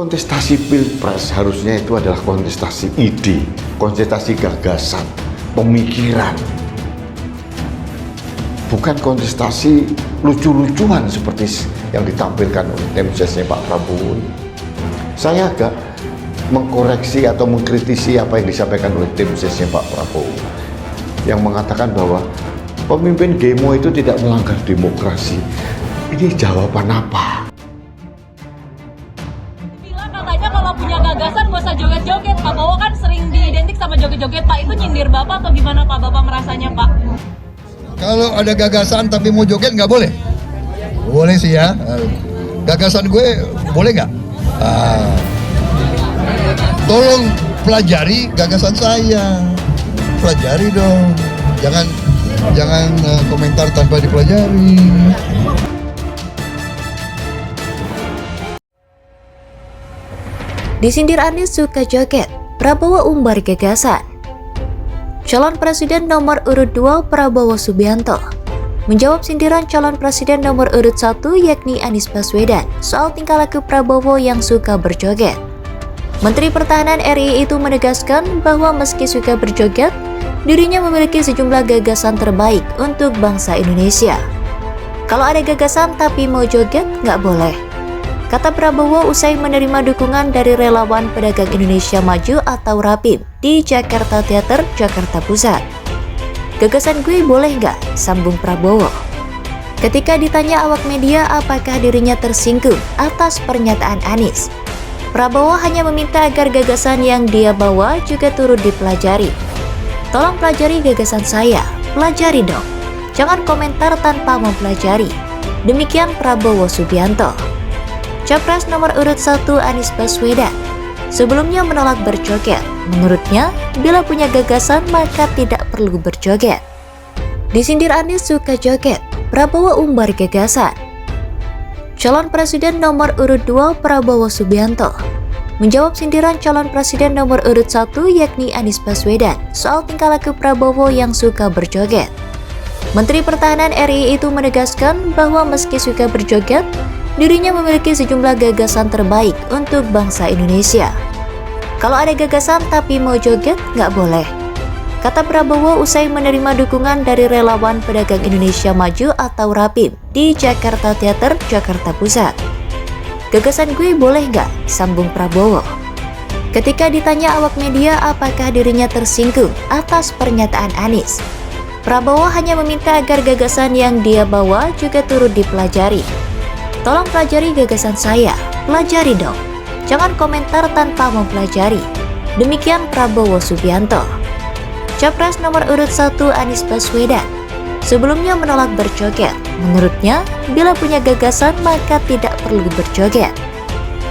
Kontestasi pilpres harusnya itu adalah kontestasi ide, kontestasi gagasan, pemikiran. Bukan kontestasi lucu-lucuan seperti yang ditampilkan oleh tim sesnya Pak Prabowo. Saya agak mengkoreksi atau mengkritisi apa yang disampaikan oleh tim sesnya Pak Prabowo yang mengatakan bahwa pemimpin demo itu tidak melanggar demokrasi. Ini jawaban apa? Katanya kalau punya gagasan gak usah joget-joget. Pak Bowo kan sering diidentik sama joget-joget. Pak, itu nyindir Bapak atau gimana Pak? Bapak merasanya Pak? Kalau ada gagasan tapi mau joget nggak boleh? Boleh sih ya. Gagasan gue boleh nggak? Tolong pelajari gagasan saya. Pelajari dong. Jangan komentar tanpa dipelajari. Disindir Anies suka joget, Prabowo umbar gagasan. Calon Presiden nomor urut 2 Prabowo Subianto menjawab sindiran calon Presiden nomor urut 1 yakni Anies Baswedan soal tingkah laku Prabowo yang suka berjoget. Menteri Pertahanan RI itu menegaskan bahwa meski suka berjoget, dirinya memiliki sejumlah gagasan terbaik untuk bangsa Indonesia. Kalau ada gagasan tapi mau joget, nggak boleh, kata Prabowo usai menerima dukungan dari relawan Pedagang Indonesia Maju atau RAPIM di Jakarta Theater, Jakarta Pusat. Gagasan gue boleh nggak? Sambung Prabowo. Ketika ditanya awak media apakah dirinya tersinggung atas pernyataan Anies, Prabowo hanya meminta agar gagasan yang dia bawa juga turut dipelajari. Tolong pelajari gagasan saya, pelajari dong. Jangan komentar tanpa mempelajari. Demikian Prabowo Subianto. Capres nomor urut 1 Anies Baswedan sebelumnya menolak berjoget. Menurutnya, bila punya gagasan maka tidak perlu berjoget. Disindir Anies suka joget, Prabowo umbar gagasan. Calon Presiden nomor urut 2 Prabowo Subianto menjawab sindiran calon Presiden nomor urut 1 yakni Anies Baswedan soal tingkah laku Prabowo yang suka berjoget. Menteri Pertahanan RI itu menegaskan bahwa meski suka berjoget, dirinya memiliki sejumlah gagasan terbaik untuk bangsa Indonesia. Kalau ada gagasan tapi mau joget, nggak boleh, kata Prabowo usai menerima dukungan dari relawan Pedagang Indonesia Maju atau RAPIM di Jakarta Theater, Jakarta Pusat. Gagasan gue boleh nggak? Sambung Prabowo. Ketika ditanya awak media apakah dirinya tersinggung atas pernyataan Anies, Prabowo hanya meminta agar gagasan yang dia bawa juga turut dipelajari. Tolong pelajari gagasan saya, pelajari dong. Jangan komentar tanpa mempelajari. Demikian Prabowo Subianto. Capres nomor urut 1 Anies Baswedan sebelumnya menolak berjoget. Menurutnya, bila punya gagasan maka tidak perlu berjoget.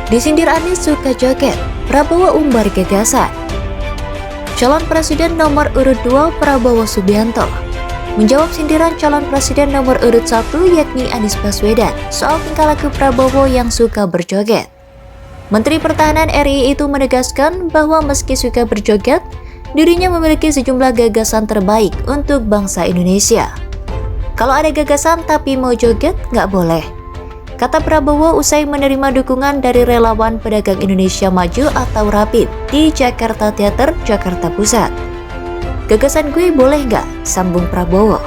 Disindir Anies suka joget, Prabowo umbar gagasan. Calon Presiden nomor urut 2 Prabowo Subianto menjawab sindiran calon Presiden nomor urut 1 yakni Anies Baswedan soal tingkah laku Prabowo yang suka berjoget. Menteri Pertahanan RI itu menegaskan bahwa meski suka berjoget, dirinya memiliki sejumlah gagasan terbaik untuk bangsa Indonesia. Kalau ada gagasan tapi mau joget, nggak boleh, kata Prabowo usai menerima dukungan dari relawan Pedagang Indonesia Maju atau RAPIM di Jakarta Theater, Jakarta Pusat. Gagasan gue boleh nggak? Sambung Prabowo.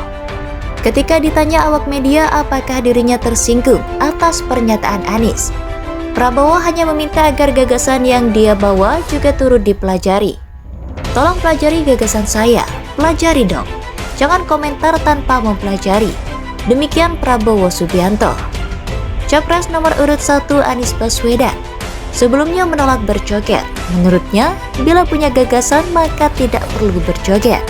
Ketika ditanya awak media apakah dirinya tersinggung atas pernyataan Anies, Prabowo hanya meminta agar gagasan yang dia bawa juga turut dipelajari. Tolong pelajari gagasan saya, pelajari dong. Jangan komentar tanpa mempelajari. Demikian Prabowo Subianto. Capres nomor urut 1 Anies Baswedan sebelumnya menolak berjoget. Menurutnya, bila punya gagasan maka tidak perlu berjoget.